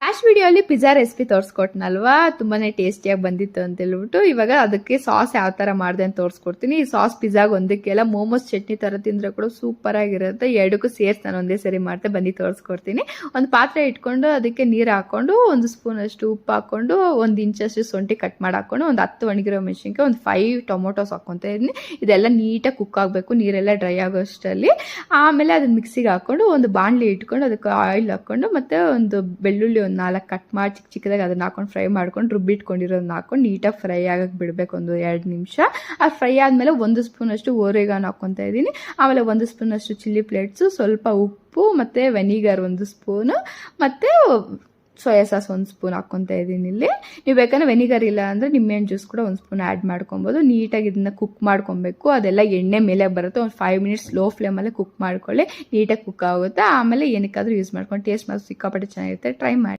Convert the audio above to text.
Last ವಿಡಿಯೋಲಿ pizza recipe ತೋರಿಸ್ಕೊಟ್ನಲ್ವಾ, ತುಂಬಾನೇ ಟೇಸ್ಟಿಯಾಗಿ ಬಂದಿತ್ತು ಅಂತ ಹೇಳ್ಬಿಟ್ಟು ಇವಾಗ ಅದಕ್ಕೆ ಸಾಸ್ ಯಾವ ತರ ಮಾಡಿದೆ ಅಂತ ತೋರಿಸ್ಕೊಡ್ತೀನಿ. ಈ ಸಾಸ್ ಪಿಜ್ಜಾಗ ಒಂದಕ್ಕೆಲ್ಲ ಮೋಮೋಸ್ ಚಟ್ನಿ ತರ ತಿಂದ್ರೆ ಕೂಡ ಸೂಪರ್ ಆಗಿರುತ್ತೆ. ಎರಡಕ್ಕೂ ಸೇರ್ಸಿ ನಾನು ಒಂದೇ ಸರಿ ಮಾಡ್ತೆ ಬಂದು ತೋರಿಸ್ಕೊಡ್ತೀನಿ. ಒಂದು ಪಾತ್ರೆ ಇಟ್ಕೊಂಡು ಅದಕ್ಕೆ ನೀರು ಹಾಕೊಂಡು 1 ಸ್ಪೂನ್ ಅಷ್ಟು ಉಪ್ಪು ಹಾಕೊಂಡು 1 ಇಂಚಷ್ಟು ಶುಂಠಿ ಕಟ್ ಮಾಡಿ ಹಾಕೊಂಡು ಒಂದು 10 ಒಣಗಿರೋ ಮೆಣಸಿನ್ಕಾಯಿ ಒಂದು 5 ಟೊಮೊಟೊಸ್ ಹಾಕೊಂತ ಇದ್ದೀನಿ. ಇದೆಲ್ಲ ನೀಟಾಗಿ ಕುಕ್ ಆಗಬೇಕು, ನೀರೆಲ್ಲ ಡ್ರೈ ಆಗೋಷ್ಟರಲ್ಲಿ. ಆಮೇಲೆ ಅದನ್ನ ಮಿಕ್ಸಿಗೆ ಹಾಕೊಂಡು ಒಂದು ಬಾಣಲಿ ಇಟ್ಕೊಂಡು ಅದಕ್ಕೆ ಆಯಿಲ್ ಹಾಕೊಂಡು ಮತ್ತೆ ಒಂದು ಬೆಳ್ಳುಳ್ಳಿ 4 ಕಟ್ ಮಾಡಿ ಚಿಕ್ಕದಾಗಿ ಅದನ್ನ ಹಾಕೊಂಡು ಫ್ರೈ ಮಾಡ್ಕೊಂಡು ರುಬ್ಬಿಟ್ಕೊಂಡಿರೋದನ್ನ ಹಾಕೊಂಡು ನೀಟಾಗಿ ಫ್ರೈ ಆಗಕ್ಕೆ ಬಿಡಬೇಕು ಒಂದು 2 ನಿಮಿಷ. ಅದು ಫ್ರೈ ಆದಮೇಲೆ 1 ಸ್ಪೂನ್ ಅಷ್ಟು ಓರಿಗಾನೋ ಹಾಕ್ಕೊತಾ ಇದ್ದೀನಿ. ಆಮೇಲೆ 1 ಸ್ಪೂನ್ ಅಷ್ಟು ಚಿಲ್ಲಿ ಫ್ಲೇಕ್ಸು, ಸ್ವಲ್ಪ ಉಪ್ಪು ಮತ್ತು ವೆನಿಗರ್ 1 ಸ್ಪೂನು ಮತ್ತು ಸೋಯಾ ಸಾಸ್ 1 ಸ್ಪೂನ್ ಹಾಕ್ಕೊತಾ ಇದ್ದೀನಿ. ಇಲ್ಲಿ ನೀವು ಬೇಕಂದ್ರೆ ವೆನಿಗರ್ ಇಲ್ಲ ಅಂದರೆ ನಿಂಬೆಹಣ್ಣು ಜ್ಯೂಸ್ ಕೂಡ 1 ಸ್ಪೂನ್ ಆ್ಯಡ್ ಮಾಡ್ಕೊಬೋದು. ನೀಟಾಗಿ ಇದನ್ನ ಕುಕ್ ಮಾಡ್ಕೊಬೇಕು. ಅದೆಲ್ಲ ಎಣ್ಣೆ ಮೇಲೆ ಬರುತ್ತೆ. ಒಂದು 5 ಮಿನಿಟ್ಸ್ ಲೋ ಫ್ಲೇಮಲ್ಲೇ ಕುಕ್ ಮಾಡ್ಕೊಳ್ಳಿ, ನೀಟಾಗಿ ಕುಕ್ ಆಗುತ್ತೆ. ಆಮೇಲೆ ಏನಕ್ಕಾದರೂ ಯೂಸ್ ಮಾಡ್ಕೊಂಡು ಟೇಸ್ಟ್ ಮಾತ್ರ ಸಿಕ್ಕಾಪಟ್ಟೆ ಚೆನ್ನಾಗಿರುತ್ತೆ. ಟ್ರೈ ಮಾಡಿ.